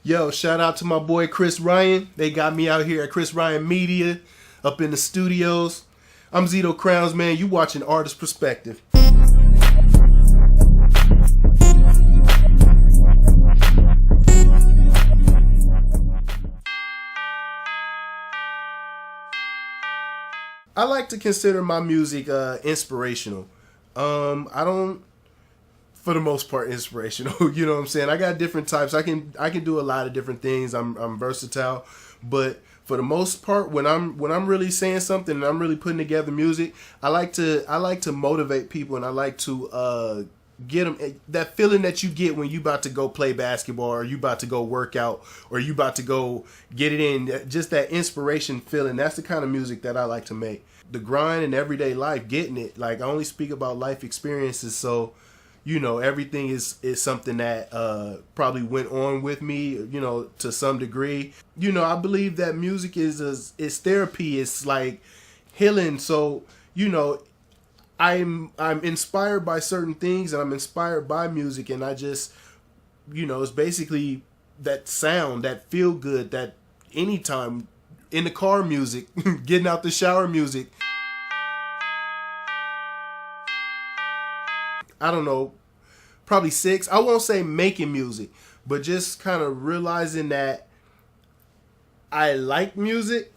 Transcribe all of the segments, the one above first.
Yo, shout out to my boy Chris Ryan. They got me out here at KrisRyanMedia up in the studios. I'm ZytoCrowns, man. You watching Artist Perspective. I like to consider my music inspirational. I don't, for the most part, inspirational. You know what I'm saying? I got different types. I can do a lot of different things. I'm versatile, but for the most part, when I'm really saying something and I'm really putting together music, I like to motivate people, and I like to get them that feeling that you get when you about to go play basketball, or you about to go work out, or you about to go get it in. Just that inspiration feeling. That's the kind of music that I like to make. The grind in everyday life, getting it. Like, I only speak about life experiences, so you know, everything is something that probably went on with me, you know, to some degree. You know, I believe that music is therapy. It's like healing. So, you know, I'm inspired by certain things, and I'm inspired by music, and I just, you know, it's basically that sound, that feel good, that anytime in the car music, getting out the shower music. I don't know, probably 6. I won't say making music, but just kind of realizing that I like music.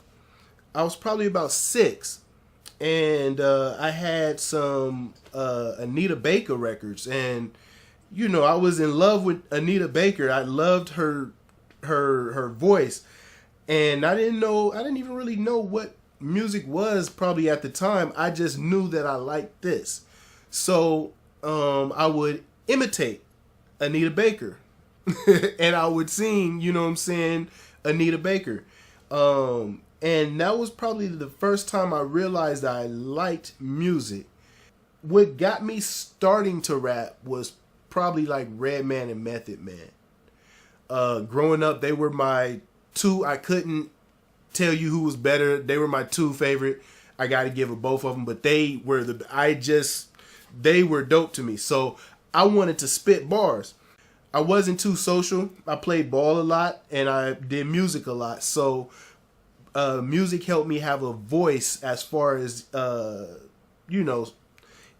I was probably about 6. And I had some Anita Baker records, and you know, I was in love with Anita Baker. I loved her voice, and I didn't even really know what music was probably at the time. I just knew that I liked this, so I would imitate Anita Baker, and I would sing, you know what I'm saying, Anita Baker. And that was probably the first time I realized I liked music. What got me starting to rap was probably like Redman and Method Man. Growing up, they were my 2. I couldn't tell you who was better. They were my 2 favorite. I got to give it both of them, but they were they were dope to me. So I wanted to spit bars. I wasn't too social. I played ball a lot, and I did music a lot. So music helped me have a voice as far as, you know,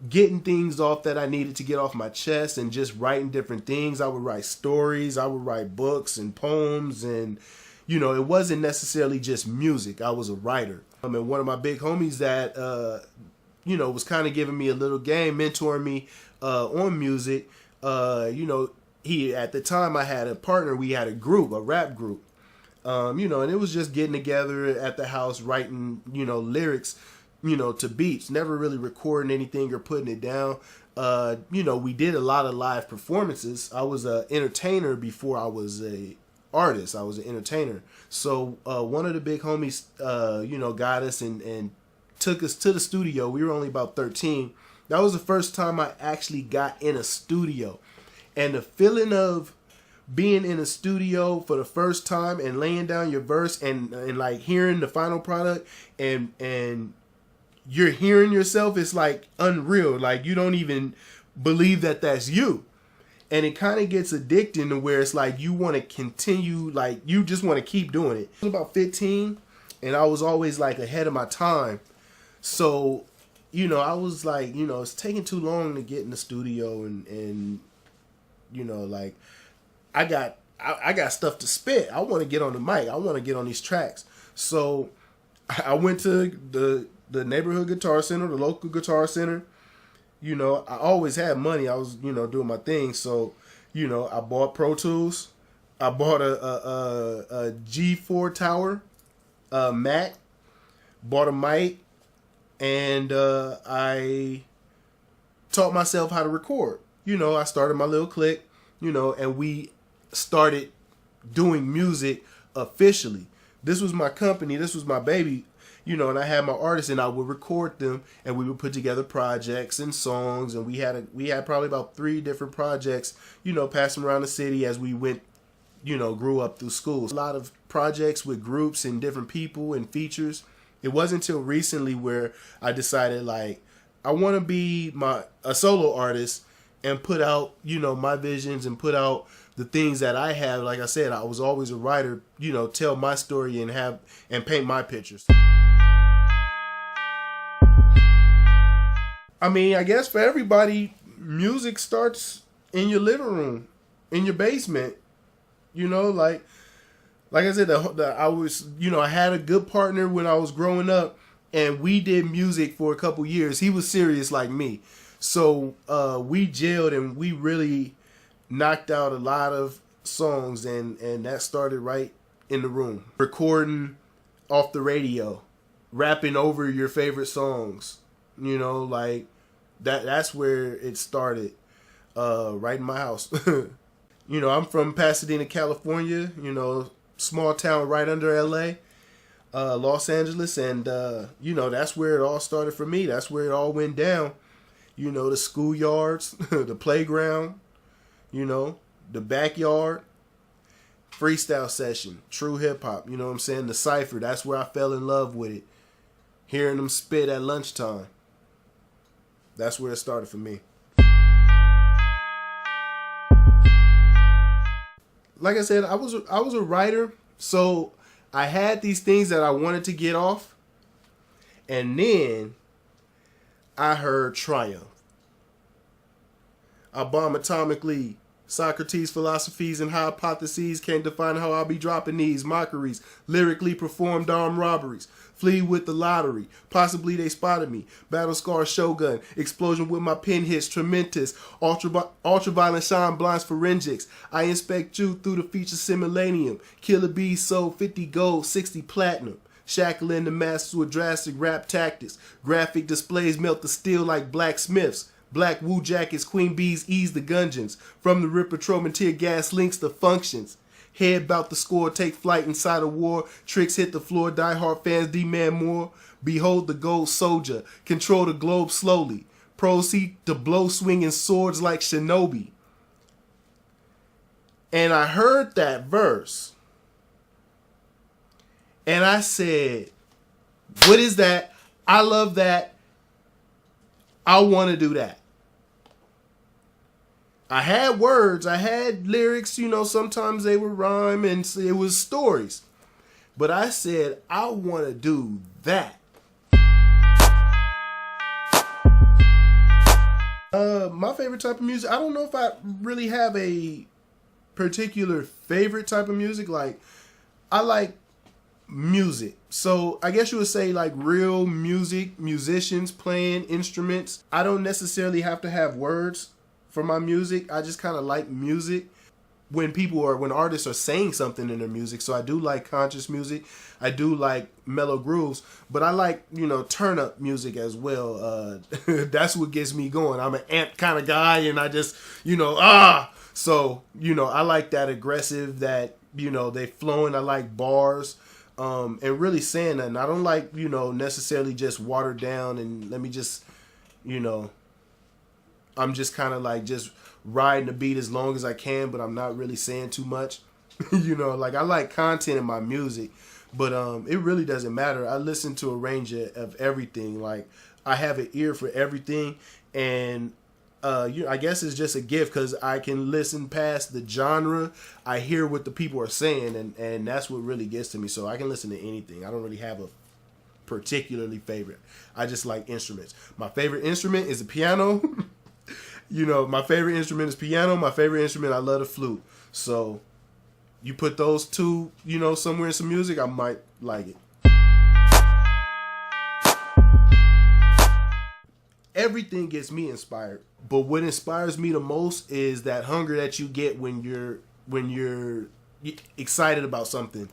getting things off that I needed to get off my chest, and just writing different things. I would write stories. I would write books and poems, and, you know, it wasn't necessarily just music. I was a writer. And one of my big homies that, you know, was kind of giving me a little game, mentoring me on music. You know, at the time I had a partner. We had a group, a rap group. You know, and it was just getting together at the house, writing, you know, lyrics, you know, to beats, never really recording anything or putting it down. You know, we did a lot of live performances. I was an entertainer before I was a artist. I was an entertainer. So one of the big homies, you know, got us and took us to the studio. We were only about 13. That was the first time I actually got in a studio. And the feeling of being in a studio for the first time and laying down your verse and like hearing the final product and you're hearing yourself, it's like unreal. Like, you don't even believe that that's you. And it kind of gets addicting to where it's like you want to continue, like you just want to keep doing it. I was about 15, and I was always like ahead of my time. So, you know, I was like, you know, it's taking too long to get in the studio, and you know, like I got stuff to spit. I want to get on the mic. I want to get on these tracks. So I went to the neighborhood guitar center, the local guitar center. You know, I always had money. I was, you know, doing my thing. So, you know, I bought Pro Tools. I bought a G4 Tower, Mac. Bought a mic, and I taught myself how to record. You know, I started my little clique. You know, and we started doing music officially. This was my company. This was my baby. You know, and I had my artists, and I would record them, and we would put together projects and songs, and we had probably about 3 different projects, you know, passing around the city as we went, you know, grew up through school. A lot of projects with groups and different people and features. It wasn't until recently where I decided, like, I want to be a solo artist and put out, you know, my visions and put out the things that I have. Like I said, I was always a writer, tell my story and paint my pictures. I mean, I guess for everybody, music starts in your living room, in your basement. Like I said, I was, I had a good partner when I was growing up, and we did music for a couple years. He was serious like me. So we jailed, and we really knocked out a lot of songs, and that started right in the room. Recording off the radio, rapping over your favorite songs, like that's where it started, right in my house. I'm from Pasadena, California, small town right under LA, Los Angeles, and that's where it all started for me. That's where it all went down. The schoolyards, the playground, the backyard, freestyle session, true hip hop, what I'm saying? The cypher, that's where I fell in love with it. Hearing them spit at lunchtime. That's where it started for me. Like I said, I was a writer, so I had these things that I wanted to get off, and then I heard Triumph. I bomb atomically. Socrates' philosophies and hypotheses can't define how I'll be dropping these mockeries. Lyrically performed armed robberies. Flee with the lottery. Possibly they spotted me. Battle scar shogun. Explosion with my pen hits. Tremendous. Ultraviolet shine blinds forensics. I inspect you through the feature simulanium. Killer bees sold 50 gold, 60 platinum. Shackling the masters with drastic rap tactics. Graphic displays melt the steel like blacksmiths. Black Woo jackets, queen bees ease the gungeons. From the Ripper Troman tear gas links to functions. Head bout to score, take flight inside a war. Tricks hit the floor, diehard fans demand more. Behold the gold soldier, control the globe slowly. Proceed to blow swinging swords like shinobi. And I heard that verse. And I said, what is that? I love that. I want to do that. I had words, I had lyrics, sometimes they would rhyme and it was stories. But I said, I want to do that. My favorite type of music, I don't know if I really have a particular favorite type of music. Like, I like music. So I guess you would say like real music, musicians playing instruments. I don't necessarily have to have words for my music. I just kind of like music when artists are saying something in their music. So I do like conscious music. I do like mellow grooves, but I like, turn up music as well. That's what gets me going. I'm an amp kind of guy, and I just, so, I like that aggressive, that, they flowing. I like bars. And really saying that. And I don't like, necessarily just watered down and let me just, I'm just kind of like just riding the beat as long as I can, but I'm not really saying too much. Like I like content in my music, but it really doesn't matter. I listen to a range of everything. Like I have an ear for everything, and I guess it's just a gift because I can listen past the genre. I hear what the people are saying, and that's what really gets to me. So I can listen to anything. I don't really have a particularly favorite. I just like instruments. My favorite instrument is a piano. My favorite instrument is piano. My favorite instrument, I love the flute. So you put those two, somewhere in some music, I might like it. Everything gets me inspired. But what inspires me the most is that hunger that you get when you're excited about something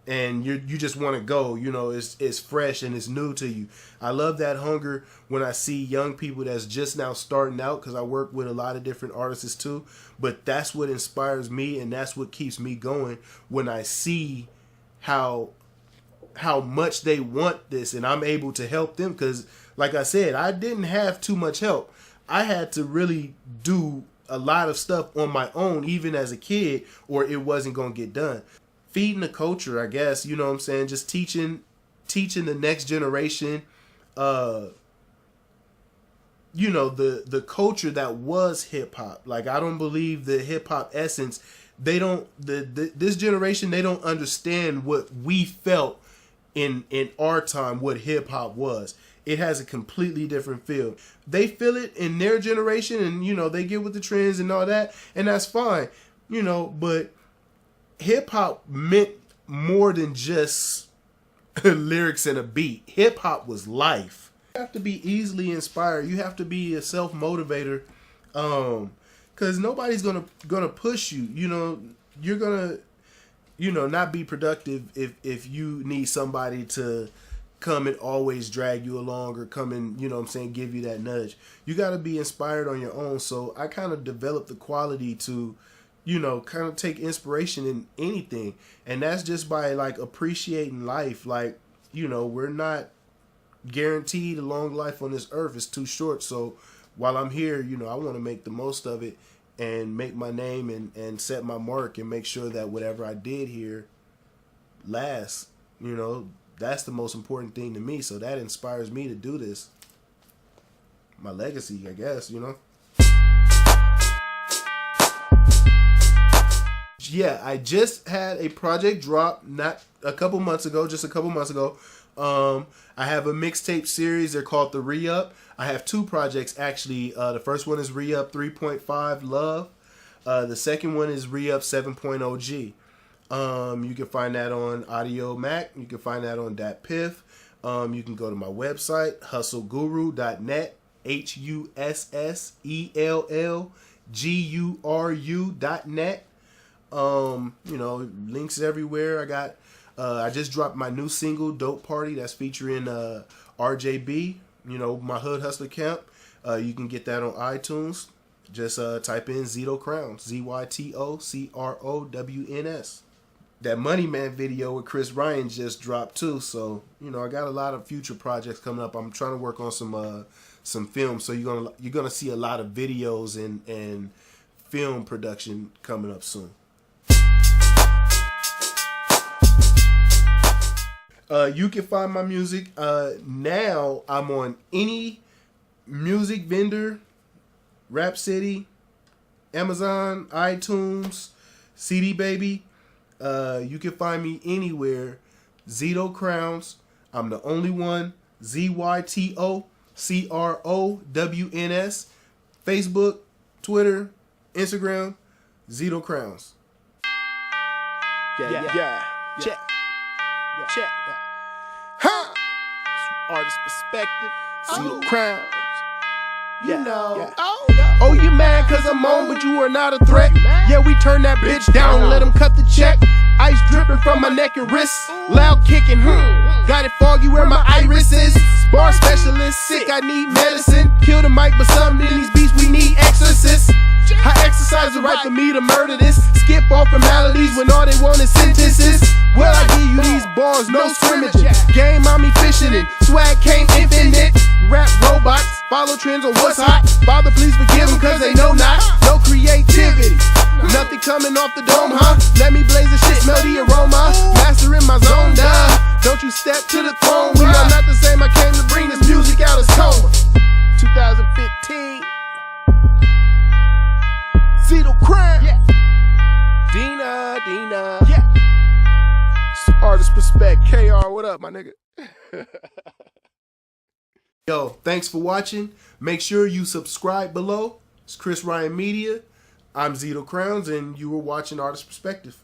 and you just want to go. It's fresh and it's new to you. I love that hunger when I see young people that's just now starting out, because I work with a lot of different artists too. But that's what inspires me, and that's what keeps me going when I see how much they want this, and I'm able to help them. Because like I said, I didn't have too much help. I had to really do a lot of stuff on my own, even as a kid, or it wasn't going to get done. Feeding the culture, I guess, just teaching the next generation, the culture that was hip hop. Like, I don't believe the hip hop essence this generation, they don't understand what we felt in our time, what hip hop was. It has a completely different feel. They feel it in their generation, and you know, they get with the trends and all that, and that's fine, you know. But hip hop meant more than just lyrics and a beat. Hip hop was life. You have to be easily inspired. You have to be a self motivator, because nobody's gonna push you. You know, you're gonna, you know, not be productive if you need somebody to come and always drag you along, or come and, you know what I'm saying, give you that nudge. You got to be inspired on your own. So I kind of developed the quality to, you know, kind of take inspiration in anything. And that's just by like appreciating life. Like, you know, we're not guaranteed a long life on this earth. It's too short. So while I'm here, you know, I want to make the most of it and make my name and set my mark and make sure that whatever I did here lasts. You know, that's the most important thing to me. So that inspires me to do this. My legacy, I guess, you know. Yeah, I just had a project drop not a couple months ago, just a couple months ago. I have a mixtape series. They're called The Re-Up. I have two projects, actually. The first one is Re-Up 3.5 Love. The second one is Re-Up 7.0 G. You can find that on Audio Mac. You can find that on DatPiff. You can go to my website, hustleguru.net, HUSSELLGURU.net. You know, links everywhere. I just dropped my new single, Dope Party, that's featuring RJB, you know, my Hood Hustler Camp. You can get that on iTunes. Just type in ZytoCrowns, ZYTOCROWNS. That Money Man video with Chris Ryan just dropped too. So, you know, I got a lot of future projects coming up. I'm trying to work on some film. So you're gonna see a lot of videos and film production coming up soon. You can find my music. Now I'm on any music vendor, Rhapsody, Amazon, iTunes, CD Baby. You can find me anywhere. ZytoCrowns. I'm the only one. ZYTOCROWNS. Facebook, Twitter, Instagram, ZytoCrowns. Yeah. Check. Check. Huh? Artist Perspective, ZytoCrowns. You know. Yeah. Oh, you mad cause I'm on, but you are not a threat. Yeah, we turn that bitch down, let him cut the check. Ice dripping from my neck and wrists. Loud kicking, got it foggy where my iris is. Bar specialist, sick, I need medicine. Kill the mic, but some in these beats we need exorcists. I exercise the right for me to murder this. Skip all formalities when all they want is sentences. Well, I give you these bars, no scrimmaging. Game on me fishing it, swag came infinite. Rap robots, follow trends on what's hot. Father, please forgive them cause they know not. No creativity, nothing coming off the dome, huh? Let me blaze the shit, smell the aroma. Mastering my zone, duh. Don't you step to the throne. We are not the same, I came to bring this music out as coma. 2015 ZytoCrowns. Yeah. Dina. Yeah. Artist Perspective. KR, what up, my nigga? Yo, thanks for watching. Make sure you subscribe below. It's KrisRyanMedia. I'm ZytoCrowns, and you were watching Artist Perspective.